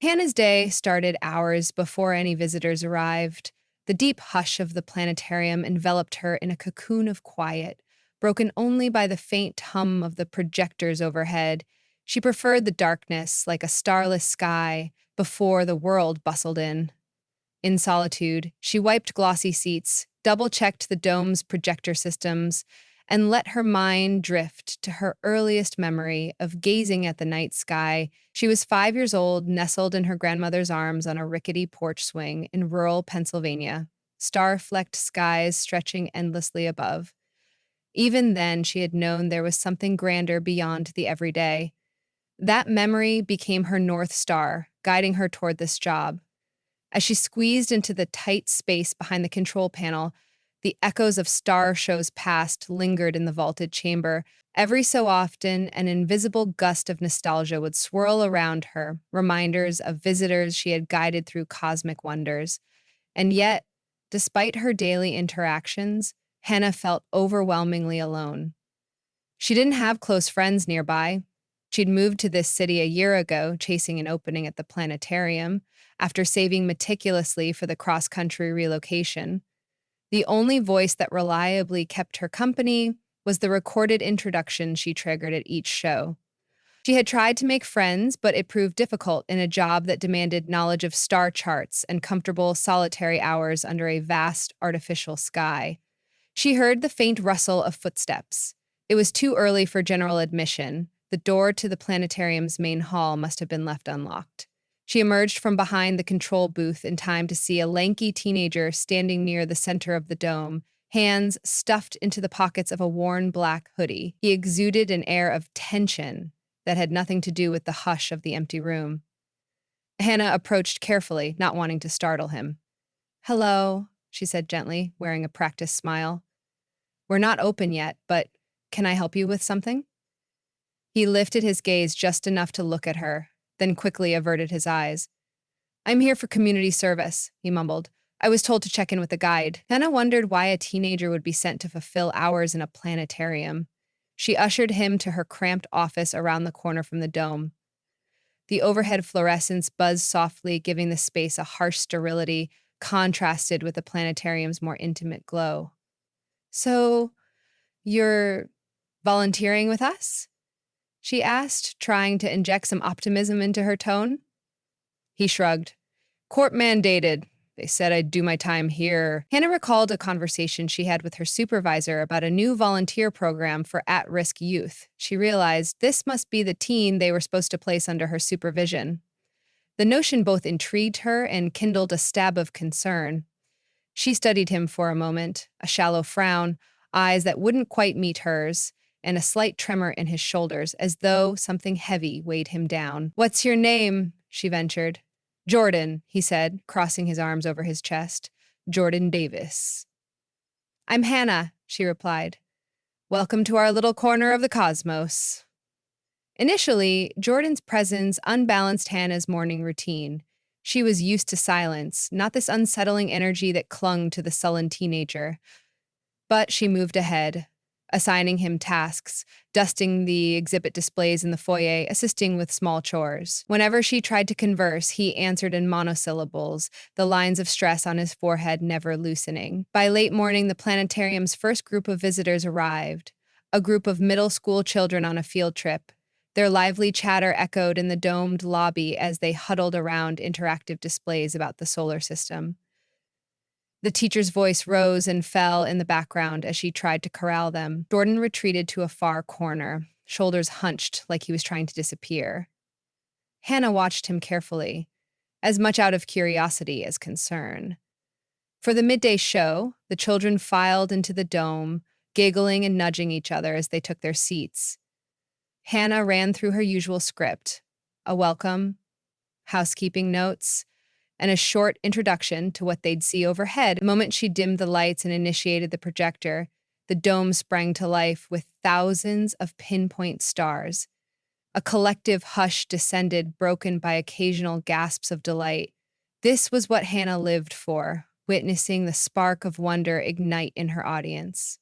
Hannah's day started hours before any visitors arrived. The deep hush of the planetarium enveloped her in a cocoon of quiet, broken only by the faint hum of the projectors overhead. She preferred the darkness, like a starless sky, before the world bustled in. In solitude, she wiped glossy seats, double-checked the dome's projector systems, and let her mind drift to her earliest memory of gazing at the night sky. She was 5 years old, nestled in her grandmother's arms on a rickety porch swing in rural Pennsylvania, star-flecked skies stretching endlessly above. Even then, she had known there was something grander beyond the everyday. That memory became her North Star, guiding her toward this job. As she squeezed into the tight space behind the control panel, the echoes of star shows past lingered in the vaulted chamber. Every so often, an invisible gust of nostalgia would swirl around her, reminders of visitors she had guided through cosmic wonders. And yet, despite her daily interactions, Hannah felt overwhelmingly alone. She didn't have close friends nearby. She'd moved to this city a year ago, chasing an opening at the planetarium, after saving meticulously for the cross-country relocation. The only voice that reliably kept her company was the recorded introduction she triggered at each show. She had tried to make friends, but it proved difficult in a job that demanded knowledge of star charts and comfortable solitary hours under a vast artificial sky. She heard the faint rustle of footsteps. It was too early for general admission. The door to the planetarium's main hall must have been left unlocked. She emerged from behind the control booth in time to see a lanky teenager standing near the center of the dome, hands stuffed into the pockets of a worn black hoodie. He exuded an air of tension that had nothing to do with the hush of the empty room. Hannah approached carefully, not wanting to startle him. "Hello," she said gently, wearing a practiced smile. "We're not open yet, but can I help you with something?" He lifted his gaze just enough to look at her, then quickly averted his eyes. "I'm here for community service," he mumbled. "I was told to check in with a guide." Hannah wondered why a teenager would be sent to fulfill hours in a planetarium. She ushered him to her cramped office around the corner from the dome. The overhead fluorescence buzzed softly, giving the space a harsh sterility, contrasted with the planetarium's more intimate glow. "So, you're volunteering with us?" she asked, trying to inject some optimism into her tone. He shrugged. "Court mandated. They said I'd do my time here." Hannah recalled a conversation she had with her supervisor about a new volunteer program for at-risk youth. She realized this must be the teen they were supposed to place under her supervision. The notion both intrigued her and kindled a stab of concern. She studied him for a moment, a shallow frown, eyes that wouldn't quite meet hers, and a slight tremor in his shoulders, as though something heavy weighed him down. "What's your name?" she ventured. "Jordan," he said, crossing his arms over his chest. "Jordan Davis." "I'm Hannah," she replied. "Welcome to our little corner of the cosmos." Initially, Jordan's presence unbalanced Hannah's morning routine. She was used to silence, not this unsettling energy that clung to the sullen teenager. But she moved ahead, assigning him tasks, dusting the exhibit displays in the foyer, assisting with small chores. Whenever she tried to converse, he answered in monosyllables, the lines of stress on his forehead never loosening. By late morning, the planetarium's first group of visitors arrived, a group of middle school children on a field trip. Their lively chatter echoed in the domed lobby as they huddled around interactive displays about the solar system. The teacher's voice rose and fell in the background as she tried to corral them. Jordan retreated to a far corner, shoulders hunched like he was trying to disappear. Hannah watched him carefully, as much out of curiosity as concern. For the midday show, the children filed into the dome, giggling and nudging each other as they took their seats. Hannah ran through her usual script, a welcome, housekeeping notes, and a short introduction to what they'd see overhead. The moment she dimmed the lights and initiated the projector, the dome sprang to life with thousands of pinpoint stars. A collective hush descended, broken by occasional gasps of delight. This was what Hannah lived for, witnessing the spark of wonder ignite in her audience.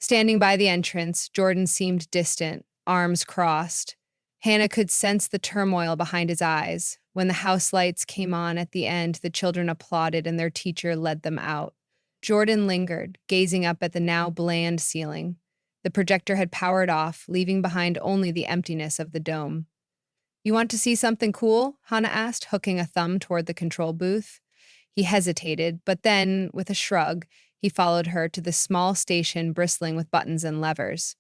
Standing by the entrance, Jordan seemed distant, arms crossed, Hannah could sense the turmoil behind his eyes. When the house lights came on at the end, the children applauded and their teacher led them out. Jordan lingered, gazing up at the now bland ceiling. The projector had powered off, leaving behind only the emptiness of the dome. You want to see something cool? Hannah asked, hooking a thumb toward the control booth. He hesitated, but then, with a shrug, he followed her to the small station bristling with buttons and levers.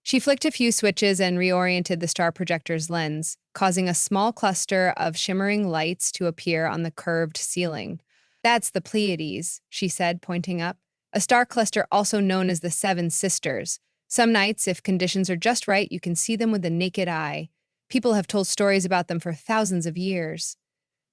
She flicked a few switches and reoriented the star projector's lens, causing a small cluster of shimmering lights to appear on the curved ceiling. That's the Pleiades, she said, pointing up. A star cluster also known as the Seven Sisters. Some nights, if conditions are just right, you can see them with the naked eye. People have told stories about them for thousands of years.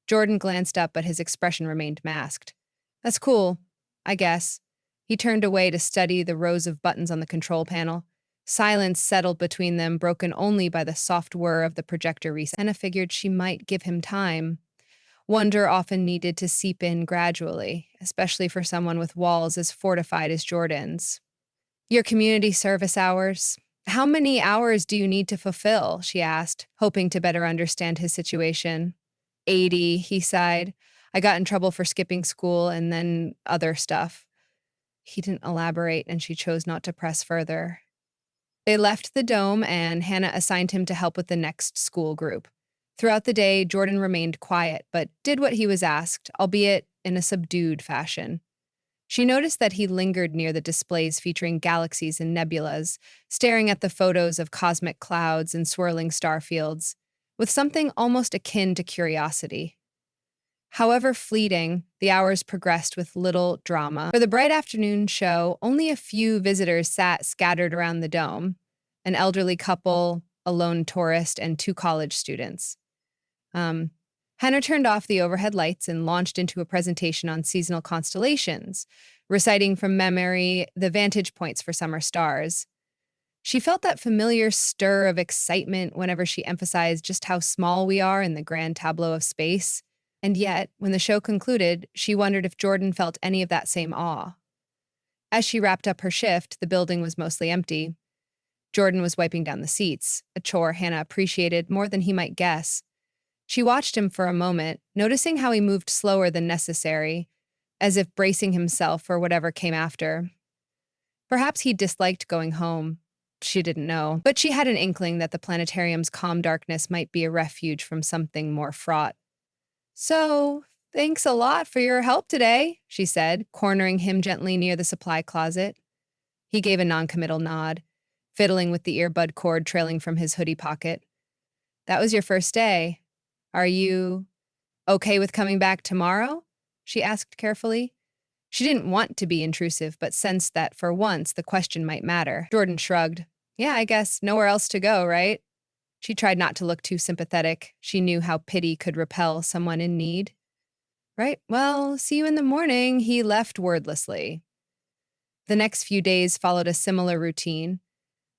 Jordan glanced up, but his expression remained masked. That's cool, I guess. He turned away to study the rows of buttons on the control panel. Silence settled between them, broken only by the soft whir of the projector reset. Anna figured she might give him time. Wonder often needed to seep in gradually, especially for someone with walls as fortified as Jordan's. Your community service hours. How many hours do you need to fulfill? She asked, hoping to better understand his situation. 80, he sighed. I got in trouble for skipping school and then other stuff. He didn't elaborate, and she chose not to press further. They left the dome, and Hannah assigned him to help with the next school group. Throughout the day, Jordan remained quiet, but did what he was asked, albeit in a subdued fashion. She noticed that he lingered near the displays featuring galaxies and nebulas, staring at the photos of cosmic clouds and swirling star fields, with something almost akin to curiosity. However fleeting, the hours progressed with little drama. For the bright afternoon show, only a few visitors sat scattered around the dome, an elderly couple, a lone tourist, and two college students. Hannah turned off the overhead lights and launched into a presentation on seasonal constellations, reciting from memory the vantage points for summer stars. She felt that familiar stir of excitement whenever she emphasized just how small we are in the grand tableau of space. And yet, when the show concluded, she wondered if Jordan felt any of that same awe. As she wrapped up her shift, the building was mostly empty. Jordan was wiping down the seats, a chore Hannah appreciated more than he might guess. She watched him for a moment, noticing how he moved slower than necessary, as if bracing himself for whatever came after. Perhaps he disliked going home. She didn't know, but she had an inkling that the planetarium's calm darkness might be a refuge from something more fraught. So, thanks a lot for your help today, she said, cornering him gently near the supply closet. He gave a noncommittal nod, fiddling with the earbud cord trailing from his hoodie pocket. That was your first day. Are you okay with coming back tomorrow? She asked carefully. She didn't want to be intrusive, but sensed that for once the question might matter. Jordan shrugged. Yeah, I guess nowhere else to go, right? She tried not to look too sympathetic. She knew how pity could repel someone in need. Right, well, see you in the morning. He left wordlessly. The next few days followed a similar routine.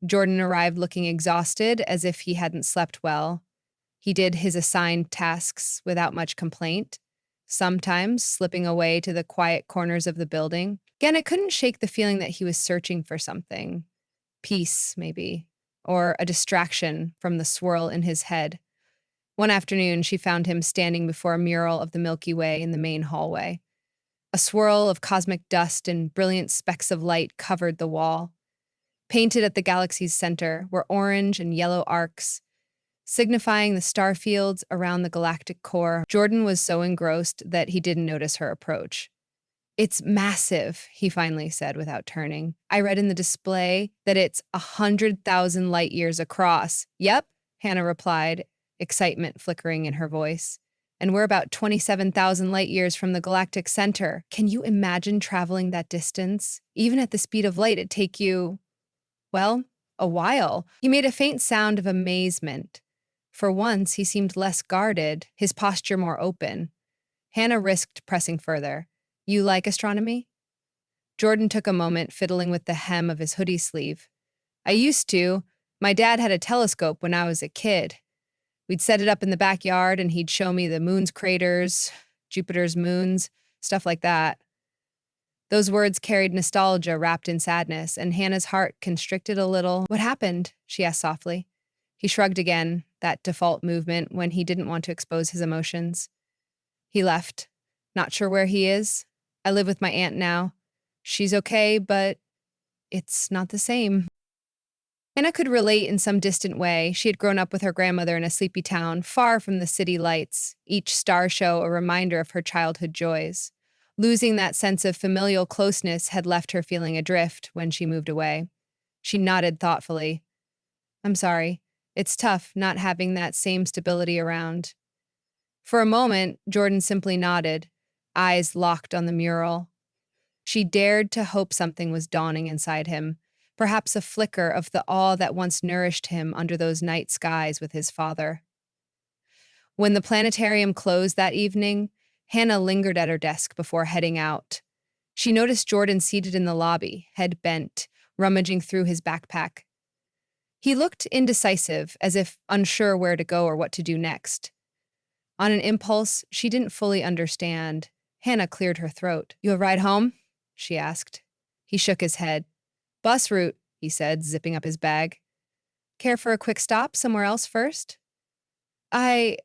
Jordan arrived looking exhausted, as if he hadn't slept well. He did his assigned tasks without much complaint, sometimes slipping away to the quiet corners of the building. Again, it couldn't shake the feeling that he was searching for something. Peace, maybe, or a distraction from the swirl in his head. One afternoon, she found him standing before a mural of the Milky Way in the main hallway. A swirl of cosmic dust and brilliant specks of light covered the wall. Painted at the galaxy's center were orange and yellow arcs, signifying the star fields around the galactic core. Jordan was so engrossed that he didn't notice her approach. It's massive, he finally said without turning. I read in the display that it's 100,000 light years across. Yep, Hannah replied, excitement flickering in her voice. And we're about 27,000 light years from the galactic center. Can you imagine traveling that distance? Even at the speed of light, it'd take you, well, a while. He made a faint sound of amazement. For once, he seemed less guarded, his posture more open. Hannah risked pressing further. You like astronomy? Jordan took a moment, fiddling with the hem of his hoodie sleeve. I used to. My dad had a telescope when I was a kid. We'd set it up in the backyard and he'd show me the moon's craters, Jupiter's moons, stuff like that. Those words carried nostalgia wrapped in sadness, and Hannah's heart constricted a little. What happened? She asked softly. He shrugged again, that default movement when he didn't want to expose his emotions. He left. Not sure where he is. I live with my aunt now. She's okay, but it's not the same. Anna could relate in some distant way. She had grown up with her grandmother in a sleepy town, far from the city lights, each star show a reminder of her childhood joys. Losing that sense of familial closeness had left her feeling adrift when she moved away. She nodded thoughtfully. I'm sorry. It's tough not having that same stability around. For a moment, Jordan simply nodded, eyes locked on the mural. She dared to hope something was dawning inside him, perhaps a flicker of the awe that once nourished him under those night skies with his father. When the planetarium closed that evening, Hannah lingered at her desk before heading out. She noticed Jordan seated in the lobby, head bent, rummaging through his backpack. He looked indecisive, as if unsure where to go or what to do next. On an impulse she didn't fully understand, Hannah cleared her throat. You a ride home? She asked. He shook his head. Bus route, he said, zipping up his bag. Care for a quick stop somewhere else first? I,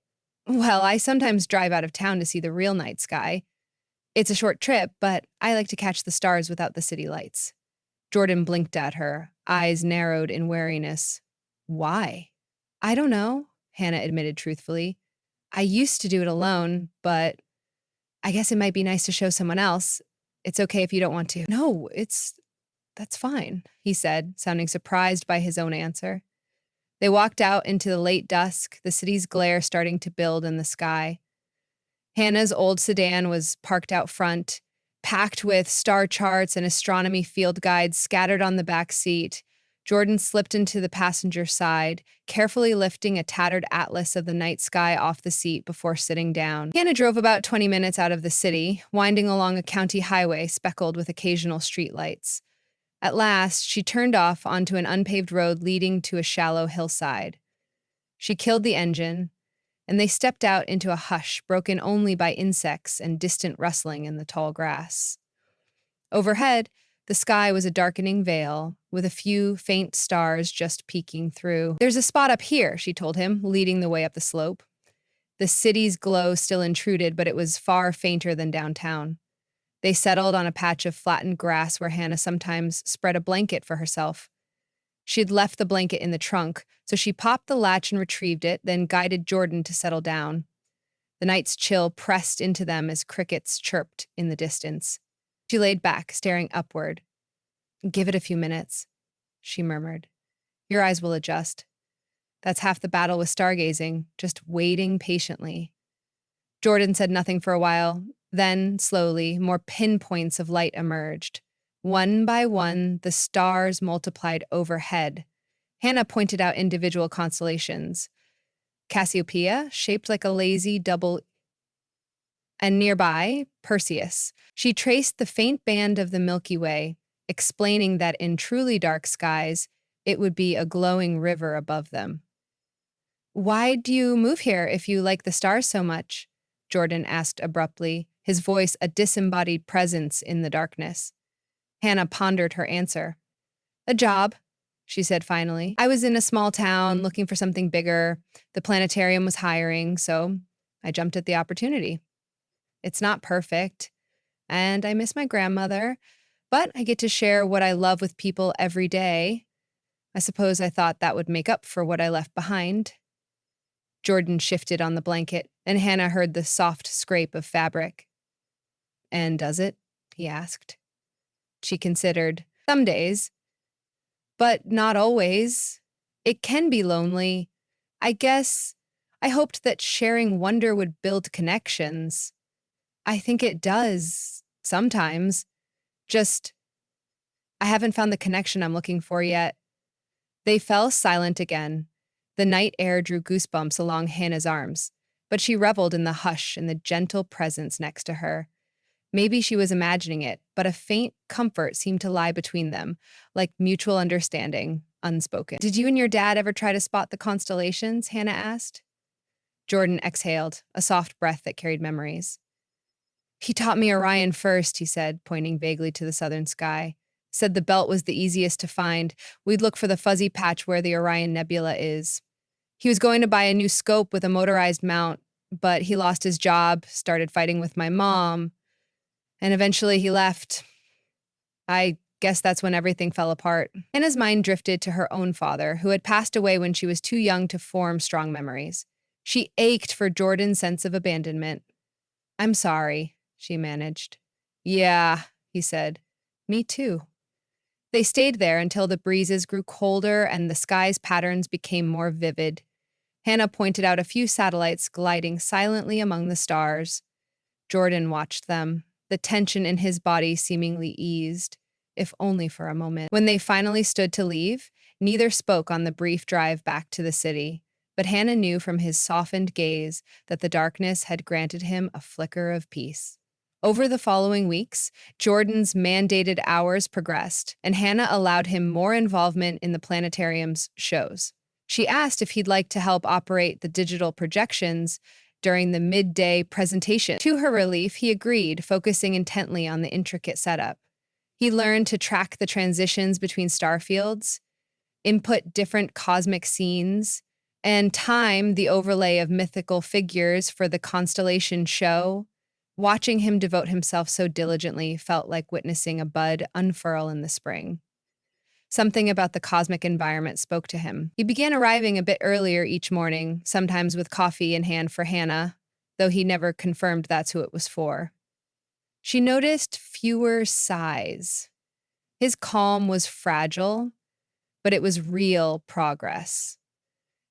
I sometimes drive out of town to see the real night sky. It's a short trip, but I like to catch the stars without the city lights. Jordan blinked at her, eyes narrowed in wariness. Why? I don't know, Hannah admitted truthfully. I used to do it alone, but I guess it might be nice to show someone else. It's okay if you don't want to. No, that's fine, he said, sounding surprised by his own answer. They walked out into the late dusk, the city's glare starting to build in the sky. Hannah's old sedan was parked out front, packed with star charts and astronomy field guides scattered on the back seat. Jordan slipped into the passenger side, carefully lifting a tattered atlas of the night sky off the seat before sitting down. Hannah drove about 20 minutes out of the city, winding along a county highway speckled with occasional streetlights. At last, she turned off onto an unpaved road leading to a shallow hillside. She killed the engine, and they stepped out into a hush broken only by insects and distant rustling in the tall grass. Overhead, the sky was a darkening veil, with a few faint stars just peeking through. There's a spot up here, she told him, leading the way up the slope. The city's glow still intruded, but it was far fainter than downtown. They settled on a patch of flattened grass where Hannah sometimes spread a blanket for herself. She had left the blanket in the trunk, so she popped the latch and retrieved it, then guided Jordan to settle down. The night's chill pressed into them as crickets chirped in the distance. She laid back, staring upward. Give it a few minutes, she murmured. Your eyes will adjust. That's half the battle with stargazing, just waiting patiently. Jordan said nothing for a while. Then, slowly, more pinpoints of light emerged. One by one, the stars multiplied overhead. Hannah pointed out individual constellations. Cassiopeia, shaped like a lazy double, and nearby, Perseus. She traced the faint band of the Milky Way, explaining that in truly dark skies, it would be a glowing river above them. Why do you move here if you like the stars so much? Jordan asked abruptly, his voice a disembodied presence in the darkness. Hannah pondered her answer. A job, she said finally. I was in a small town looking for something bigger. The planetarium was hiring, so I jumped at the opportunity. It's not perfect, and I miss my grandmother, but I get to share what I love with people every day. I suppose I thought that would make up for what I left behind. Jordan shifted on the blanket, and Hannah heard the soft scrape of fabric. And does it? He asked. She considered. Some days. But not always. It can be lonely. I guess I hoped that sharing wonder would build connections. I think it does, sometimes. Just, I haven't found the connection I'm looking for yet. They fell silent again. The night air drew goosebumps along Hannah's arms, but she reveled in the hush and the gentle presence next to her. Maybe she was imagining it, but a faint comfort seemed to lie between them, like mutual understanding, unspoken. Did you and your dad ever try to spot the constellations? Hannah asked. Jordan exhaled, a soft breath that carried memories. He taught me Orion first, he said, pointing vaguely to the southern sky. Said the belt was the easiest to find. We'd look for the fuzzy patch where the Orion Nebula is. He was going to buy a new scope with a motorized mount, but he lost his job, started fighting with my mom, and eventually he left. I guess that's when everything fell apart. Hannah's mind drifted to her own father, who had passed away when she was too young to form strong memories. She ached for Jordan's sense of abandonment. "I'm sorry," she managed. "Yeah," he said. "Me too." They stayed there until the breezes grew colder and the sky's patterns became more vivid. Hannah pointed out a few satellites gliding silently among the stars. Jordan watched them, the tension in his body seemingly eased, if only for a moment. When they finally stood to leave, neither spoke on the brief drive back to the city, but Hannah knew from his softened gaze that the darkness had granted him a flicker of peace. Over the following weeks, Jordan's mandated hours progressed, and Hannah allowed him more involvement in the planetarium's shows. She asked if he'd like to help operate the digital projections during the midday presentation. To her relief, he agreed, focusing intently on the intricate setup. He learned to track the transitions between star fields, input different cosmic scenes, and time the overlay of mythical figures for the constellation show. Watching him devote himself so diligently felt like witnessing a bud unfurl in the spring. Something about the cosmic environment spoke to him. He began arriving a bit earlier each morning, sometimes with coffee in hand for Hannah, though he never confirmed that's who it was for. She noticed fewer sighs. His calm was fragile, but it was real progress.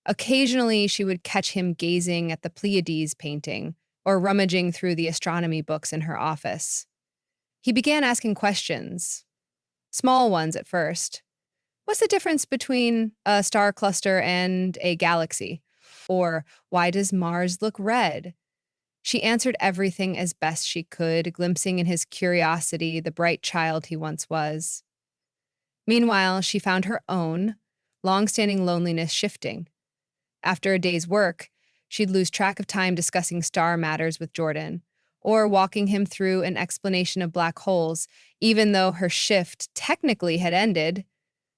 Occasionally, she would catch him gazing at the Pleiades painting or rummaging through the astronomy books in her office. He began asking questions, small ones at first. What's the difference between a star cluster and a galaxy? Or why does Mars look red? She answered everything as best she could, glimpsing in his curiosity the bright child he once was. Meanwhile, she found her own, long-standing loneliness shifting. After a day's work, she'd lose track of time discussing star matters with Jordan, or walking him through an explanation of black holes, even though her shift technically had ended.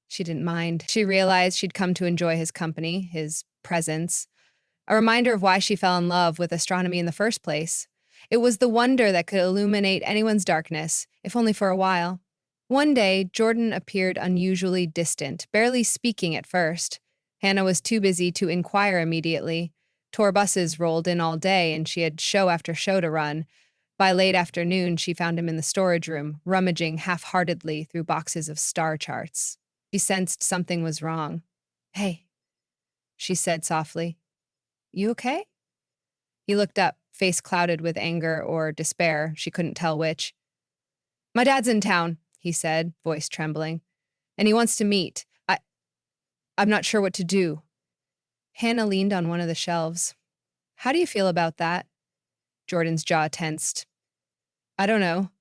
She didn't mind. She realized she'd come to enjoy his company, his presence, a reminder of why she fell in love with astronomy in the first place. It was the wonder that could illuminate anyone's darkness, if only for a while. One day, Jordan appeared unusually distant, barely speaking at first. Hannah was too busy to inquire immediately. Tour buses rolled in all day, and she had show after show to run. By late afternoon, she found him in the storage room, rummaging half-heartedly through boxes of star charts. She sensed something was wrong. "Hey," she said softly. "You okay?" He looked up, face clouded with anger or despair, she couldn't tell which. "My dad's in town," he said, voice trembling, "and he wants to meet. I'm not sure what to do." Hannah leaned on one of the shelves. "How do you feel about that?" Jordan's jaw tensed. "I don't know.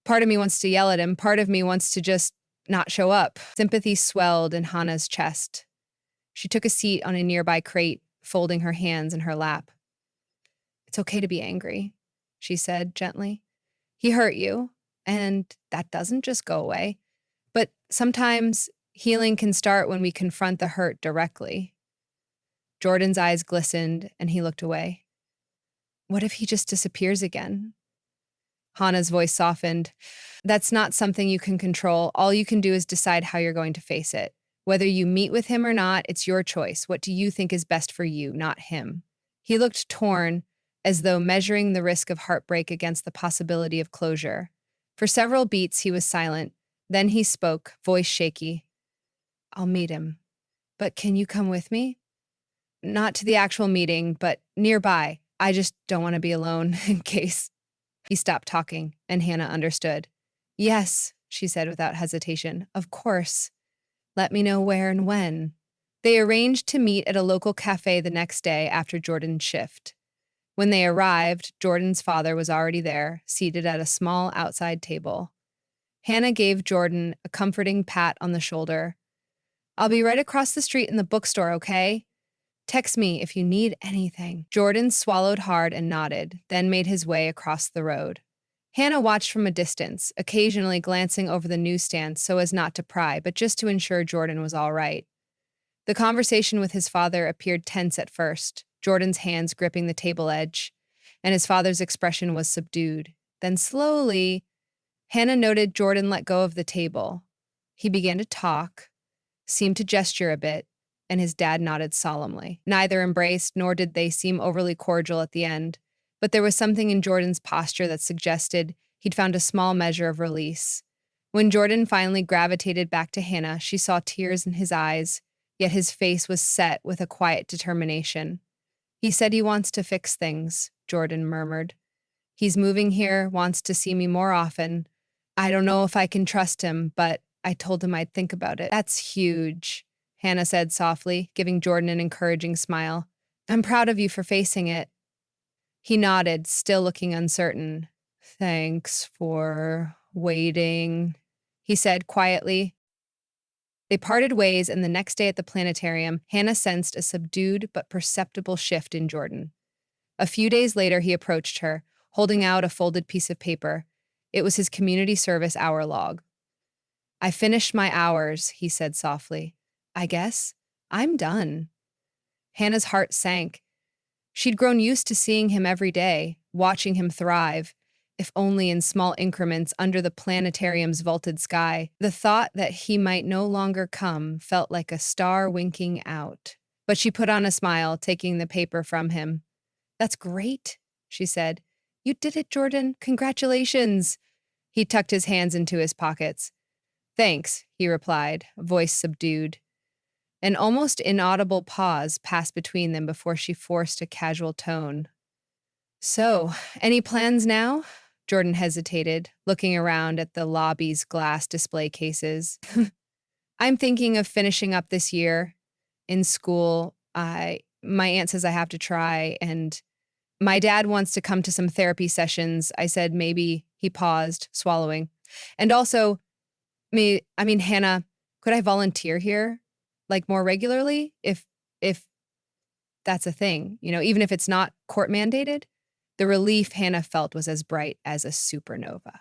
Part of me wants to yell at him, part of me wants to just not show up." Sympathy swelled in Hannah's chest. She took a seat on a nearby crate, folding her hands in her lap. "It's okay to be angry," she said gently. "He hurt you, and that doesn't just go away. But sometimes healing can start when we confront the hurt directly." Jordan's eyes glistened, and he looked away. "What if he just disappears again?" Hannah's voice softened. "That's not something you can control. All you can do is decide how you're going to face it. Whether you meet with him or not, it's your choice. What do you think is best for you, not him?" He looked torn, as though measuring the risk of heartbreak against the possibility of closure. For several beats, he was silent. Then he spoke, voice shaky. "I'll meet him. But can you come with me? Not to the actual meeting, but nearby. I just don't want to be alone in case." He stopped talking, and Hannah understood. "Yes," she said without hesitation. "Of course. Let me know where and when." They arranged to meet at a local cafe the next day after Jordan's shift. When they arrived, Jordan's father was already there, seated at a small outside table. Hannah gave Jordan a comforting pat on the shoulder. "I'll be right across the street in the bookstore, okay? Text me if you need anything." Jordan swallowed hard and nodded, then made his way across the road. Hannah watched from a distance, occasionally glancing over the newsstand so as not to pry, but just to ensure Jordan was all right. The conversation with his father appeared tense at first, Jordan's hands gripping the table edge, and his father's expression was subdued. Then slowly, Hannah noted Jordan let go of the table. He began to talk, seemed to gesture a bit, and his dad nodded solemnly. Neither embraced, nor did they seem overly cordial at the end, but there was something in Jordan's posture that suggested he'd found a small measure of release. When Jordan finally gravitated back to Hannah, she saw tears in his eyes, yet his face was set with a quiet determination. He said he wants to fix things, Jordan murmured. He's moving here, wants to see me more often. I don't know if I can trust him, but I told him I'd think about it. That's huge, Hannah said softly, giving Jordan an encouraging smile. I'm proud of you for facing it. He nodded, still looking uncertain. Thanks for waiting, he said quietly. They parted ways, and the next day at the planetarium, Hannah sensed a subdued but perceptible shift in Jordan. A few days later, he approached her, holding out a folded piece of paper. It was his community service hour log. I finished my hours, he said softly. I guess I'm done. Hannah's heart sank. She'd grown used to seeing him every day, watching him thrive, if only in small increments under the planetarium's vaulted sky. The thought that he might no longer come felt like a star winking out. But she put on a smile, taking the paper from him. That's great, she said. You did it, Jordan. Congratulations. He tucked his hands into his pockets. Thanks, he replied, voice subdued. An almost inaudible pause passed between them before she forced a casual tone. So, any plans now? Jordan hesitated, looking around at the lobby's glass display cases. I'm thinking of finishing up this year. In school, my aunt says I have to try, and my dad wants to come to some therapy sessions. I said maybe. He paused, swallowing. And also, Hannah, could I volunteer here? Like more regularly? If that's a thing, even if it's not court mandated? The relief Hannah felt was as bright as a supernova.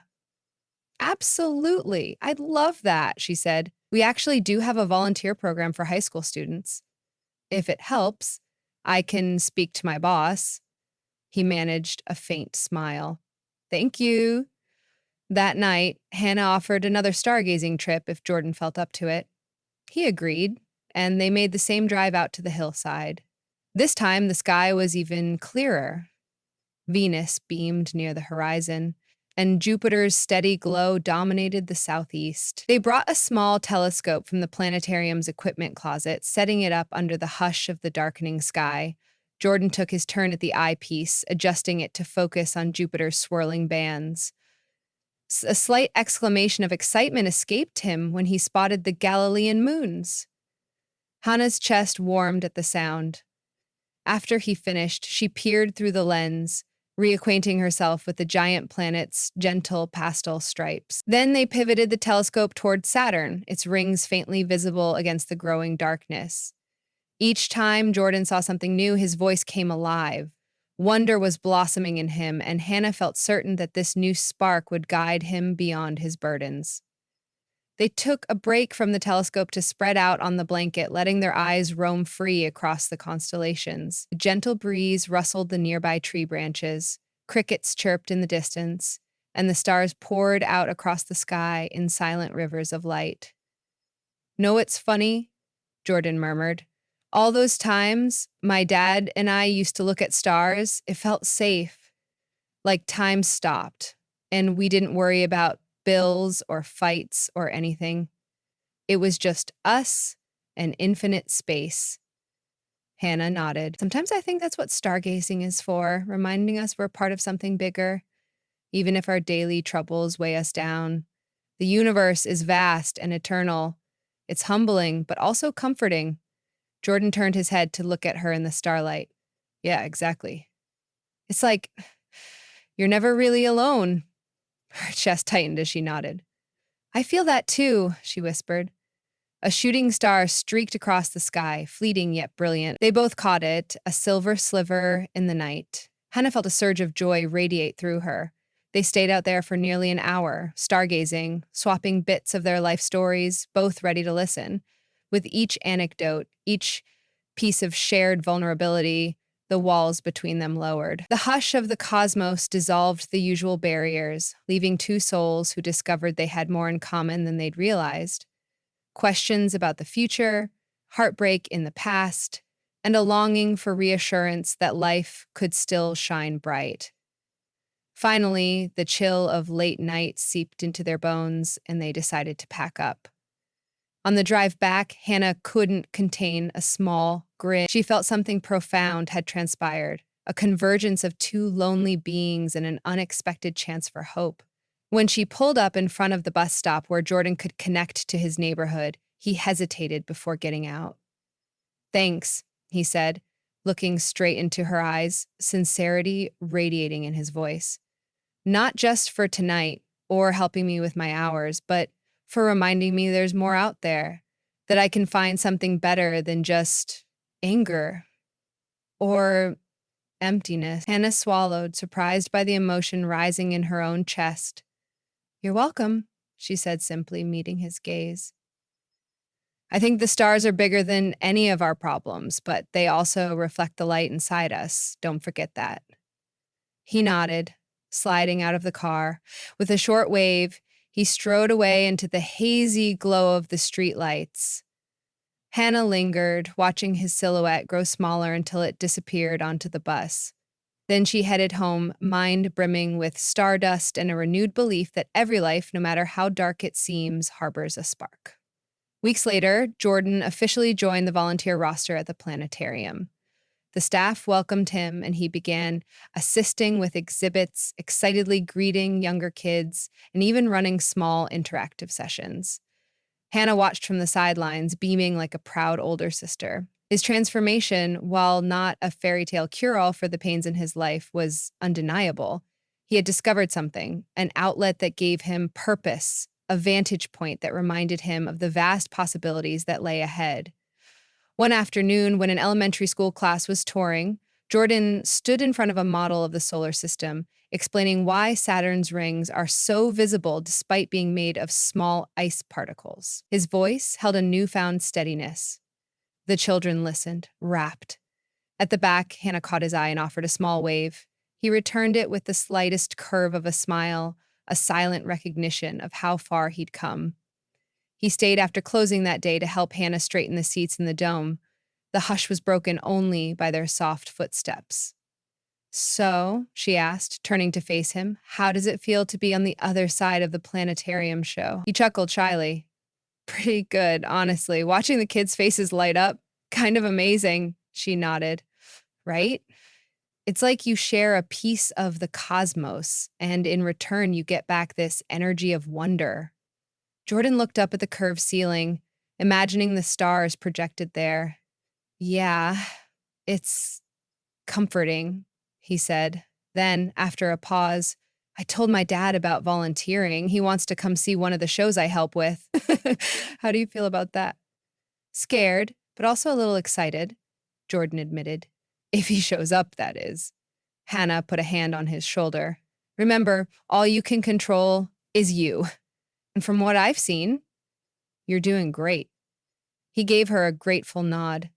Absolutely. I'd love that, she said. We actually do have a volunteer program for high school students. If it helps, I can speak to my boss. He managed a faint smile. Thank you. That night, Hannah offered another stargazing trip if Jordan felt up to it. He agreed, and they made the same drive out to the hillside. This time, the sky was even clearer. Venus beamed near the horizon, and Jupiter's steady glow dominated the southeast. They brought a small telescope from the planetarium's equipment closet, setting it up under the hush of the darkening sky. Jordan took his turn at the eyepiece, adjusting it to focus on Jupiter's swirling bands. A slight exclamation of excitement escaped him when he spotted the Galilean moons. Hannah's chest warmed at the sound. After he finished, she peered through the lens, reacquainting herself with the giant planet's gentle pastel stripes. Then they pivoted the telescope toward Saturn, its rings faintly visible against the growing darkness. Each time Jordan saw something new, his voice came alive. Wonder was blossoming in him, and Hannah felt certain that this new spark would guide him beyond his burdens. They took a break from the telescope to spread out on the blanket, letting their eyes roam free across the constellations. A gentle breeze rustled the nearby tree branches, crickets chirped in the distance, and the stars poured out across the sky in silent rivers of light. Know what's funny? Jordan murmured. All those times my dad and I used to look at stars, it felt safe, like time stopped, and we didn't worry about bills or fights or anything. It was just us and infinite space. Hannah nodded. Sometimes I think that's what stargazing is for, reminding us we're part of something bigger, even if our daily troubles weigh us down. The universe is vast and eternal. It's humbling, but also comforting. Jordan turned his head to look at her in the starlight. Yeah, exactly. It's like you're never really alone. Her chest tightened as she nodded. I feel that too, she whispered. A shooting star streaked across the sky, fleeting yet brilliant. They both caught it, a silver sliver in the night. Hannah felt a surge of joy radiate through her. They stayed out there for nearly an hour, stargazing, swapping bits of their life stories, both ready to listen. with each anecdote, each piece of shared vulnerability, the walls between them lowered. The hush of the cosmos dissolved the usual barriers, leaving two souls who discovered they had more in common than they'd realized. Questions about the future, heartbreak in the past, and a longing for reassurance that life could still shine bright. Finally, the chill of late night seeped into their bones, and they decided to pack up. On the drive back, Hannah couldn't contain a small grin. She felt something profound had transpired, a convergence of two lonely beings and an unexpected chance for hope. When she pulled up in front of the bus stop where Jordan could connect to his neighborhood, he hesitated before getting out. "Thanks," he said, looking straight into her eyes, sincerity radiating in his voice. "Not just for tonight or helping me with my hours, but for reminding me there's more out there, that I can find something better than just anger or emptiness." Hannah swallowed, surprised by the emotion rising in her own chest. "You're welcome," she said simply, meeting his gaze. "I think the stars are bigger than any of our problems, but they also reflect the light inside us. Don't forget that." He nodded, sliding out of the car. With a short wave, he strode away into the hazy glow of the streetlights. Hannah lingered, watching his silhouette grow smaller until it disappeared onto the bus. Then she headed home, mind brimming with stardust and a renewed belief that every life, no matter how dark it seems, harbors a spark. Weeks later, Jordan officially joined the volunteer roster at the planetarium. The staff welcomed him, and he began assisting with exhibits, excitedly greeting younger kids, and even running small interactive sessions. Hannah watched from the sidelines, beaming like a proud older sister. His transformation, while not a fairy tale cure-all for the pains in his life, was undeniable. He had discovered something, an outlet that gave him purpose, a vantage point that reminded him of the vast possibilities that lay ahead. One afternoon, when an elementary school class was touring, Jordan stood in front of a model of the solar system, explaining why Saturn's rings are so visible despite being made of small ice particles. His voice held a newfound steadiness. The children listened, rapt. At the back, Hannah caught his eye and offered a small wave. He returned it with the slightest curve of a smile, a silent recognition of how far he'd come. He stayed after closing that day to help Hannah straighten the seats in the dome. The hush was broken only by their soft footsteps. "So," she asked, turning to face him, "how does it feel to be on the other side of the planetarium show?" He chuckled shyly. "Pretty good, honestly. Watching the kids' faces light up, kind of amazing," she nodded. "Right? It's like you share a piece of the cosmos, and in return, you get back this energy of wonder." Jordan looked up at the curved ceiling, imagining the stars projected there. "Yeah, it's comforting," he said. Then, after a pause, "I told my dad about volunteering. He wants to come see one of the shows I help with." "How do you feel about that?" "Scared, but also a little excited," Jordan admitted. "If he shows up, that is." Hannah put a hand on his shoulder. "Remember, all you can control is you. And from what I've seen, you're doing great." He gave her a grateful nod.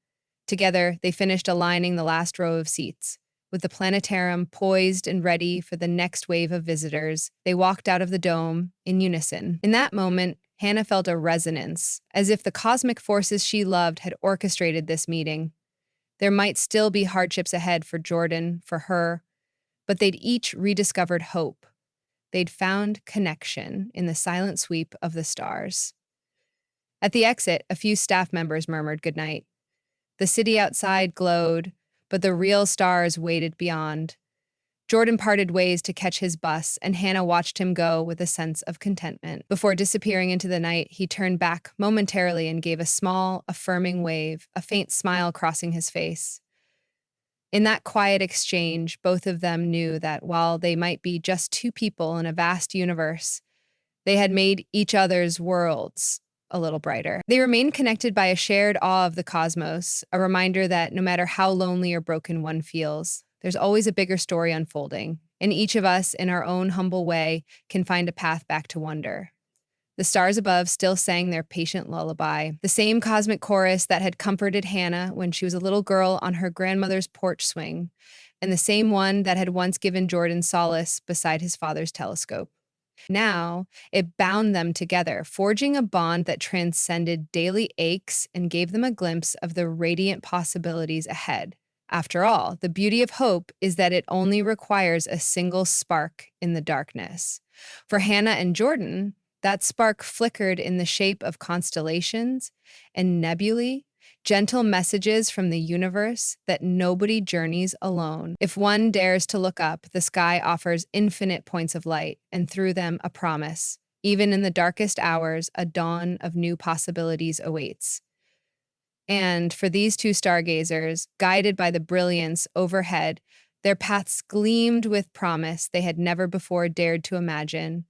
Together, they finished aligning the last row of seats. With the planetarium poised and ready for the next wave of visitors, they walked out of the dome in unison. In that moment, Hannah felt a resonance, as if the cosmic forces she loved had orchestrated this meeting. There might still be hardships ahead for Jordan, for her, but they'd each rediscovered hope. They'd found connection in the silent sweep of the stars. At the exit, a few staff members murmured goodnight. The city outside glowed, but the real stars waited beyond. Jordan parted ways to catch his bus, and Hannah watched him go with a sense of contentment. Before disappearing into the night, he turned back momentarily and gave a small, affirming wave, a faint smile crossing his face. In that quiet exchange, both of them knew that while they might be just two people in a vast universe, they had made each other's worlds a little brighter. They remained connected by a shared awe of the cosmos, a reminder that no matter how lonely or broken one feels, there's always a bigger story unfolding, and each of us, in our own humble way, can find a path back to wonder. The stars above still sang their patient lullaby, the same cosmic chorus that had comforted Hannah when she was a little girl on her grandmother's porch swing, and the same one that had once given Jordan solace beside his father's telescope. Now, it bound them together, forging a bond that transcended daily aches and gave them a glimpse of the radiant possibilities ahead. After all, the beauty of hope is that it only requires a single spark in the darkness. For Hannah and Jordan, that spark flickered in the shape of constellations and nebulae, gentle messages from the universe that nobody journeys alone. If one dares to look up, the sky offers infinite points of light, and through them, a promise. Even in the darkest hours, a dawn of new possibilities awaits. And for these two stargazers, guided by the brilliance overhead, their paths gleamed with promise they had never before dared to imagine.